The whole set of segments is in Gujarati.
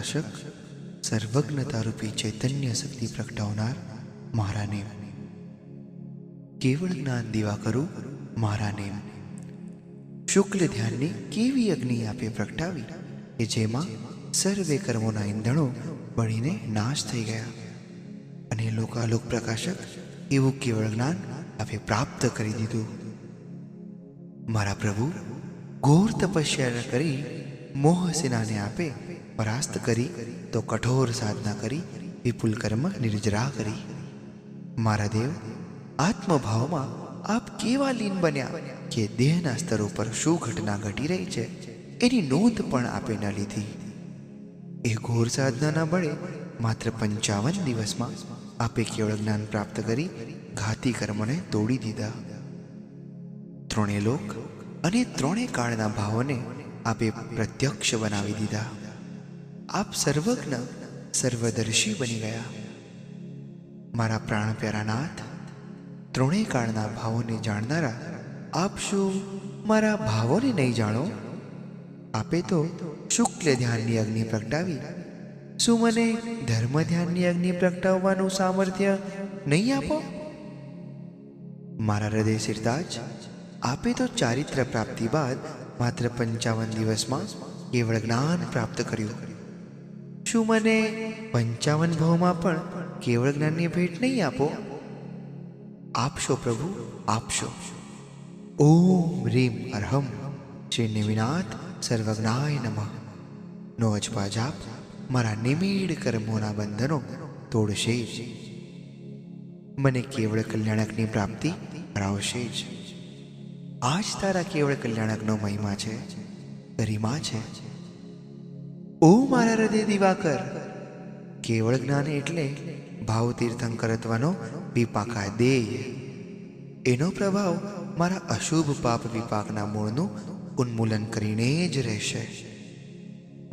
પ્રકાશક, સર્વજ્ઞતા રૂપી ચૈતન્ય શક્તિ પ્રગટાવનાર મારા નેમ, કેવળ જ્ઞાન દીવા કરું મારા નેમ. શુક્લ ધ્યાનની કેવી અગ્નિ આપે પ્રગટાવી કે જેમાં સર્વે કર્મોના ઈંધણો બળીને નાશ થઈ ગયા, અને લોકાલોક પ્રકાશક એવું કેવળ જ્ઞાન આપે પ્રાપ્ત કરી દીધું. મારા પ્રભુ ઘોર તપસ્યા કરી મોહ સેનાને આપે પરાસ્ત કરી, તો કઠોર સાધના કરી વિપુલ કર્મ નિર્જરા કરી. મારા દેવ, આત્મભાવમાં આપ કેવા લીન બન્યા કે દેહના સ્તરો પર શું ઘટના ઘટી રહી છે એની નોંધ પણ આપે ન લીધી. એ ઘોર સાધનાના બળે માત્ર 55 દિવસમાં આપે કેવળ જ્ઞાન પ્રાપ્ત કરી ઘાતી કર્મને તોડી દીધા. ત્રણેય લોક અને ત્રણેય કાળના ભાવોને આપે પ્રત્યક્ષ બનાવી દીધા. આપ સર્વજ્ઞ સર્વદર્શી બની ગયા. મારા પ્રાણ પ્યારા નાથ, ત્રણેય કાળના ભાવોને જાણનારા આપ શું મારા ભાવોને નહીં જાણો? આપે તો શુક્લ ધ્યાનની અગ્નિ પ્રગટાવી, શું મને ધર્મ ધ્યાનની અગ્નિ પ્રગટાવવાનું સામર્થ્ય નહીં આપો? મારા હૃદય શિરતાજ, આપે તો ચારિત્ર પ્રાપ્તિ બાદ માત્ર 55 દિવસમાં કેવળ જ્ઞાન પ્રાપ્ત કર્યું. શું મને 55 ભાવમાં પણ કેવળ જ્ઞાનની ભેટ નહીં આપો? આપશો પ્રભુ, આપશો. ઓમ રીમ અરહમ શ્રી નિમિનાથ સર્વજ્ઞાય નમઃ નો અજપા જાપ મારા નિમીડ કર્મોના બંધનો તોડશે જ, મને કેવળ કલ્યાણકની પ્રાપ્તિ કરાવશે જ. આજ તારા કેવળ કલ્યાણકનો મહિમા છે, ગરિમા છે. ઓ મારા હૃદય દિવાકર, કેવળ જ્ઞાન એટલે ભાવ તીર્થંકરત્વનો વિપાકા દેય. એનો પ્રભાવ મારા અશુભ પાપ વિપાકના મૂળનું ઉન્મૂલન કરીને જ રહેશે,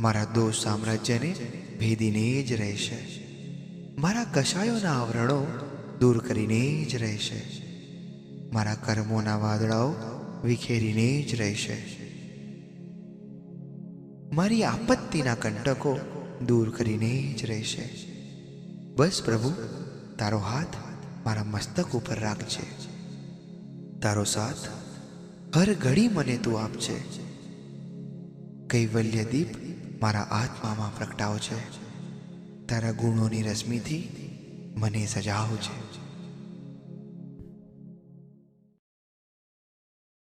મારા દોષ સામ્રાજ્યને ભેદીને જ રહેશે, મારા કશાયોના આવરણો દૂર કરીને જ રહેશે, મારા કર્મોના વાદળાઓ વિખેરીને જ રહેશે, મારી આપત્તિના કંટકો દૂર કરીને જ રહેશે. બસ પ્રભુ, તારો હાથ મારા મસ્તક ઉપર રાખજે, તારો સાથ હર ઘડી મને તું આપજે. કૈવલ્ય દીપ મારા આત્મામાં પ્રગટાવજે, તારા ગુણોની રશ્મિથી મને સજાવજે.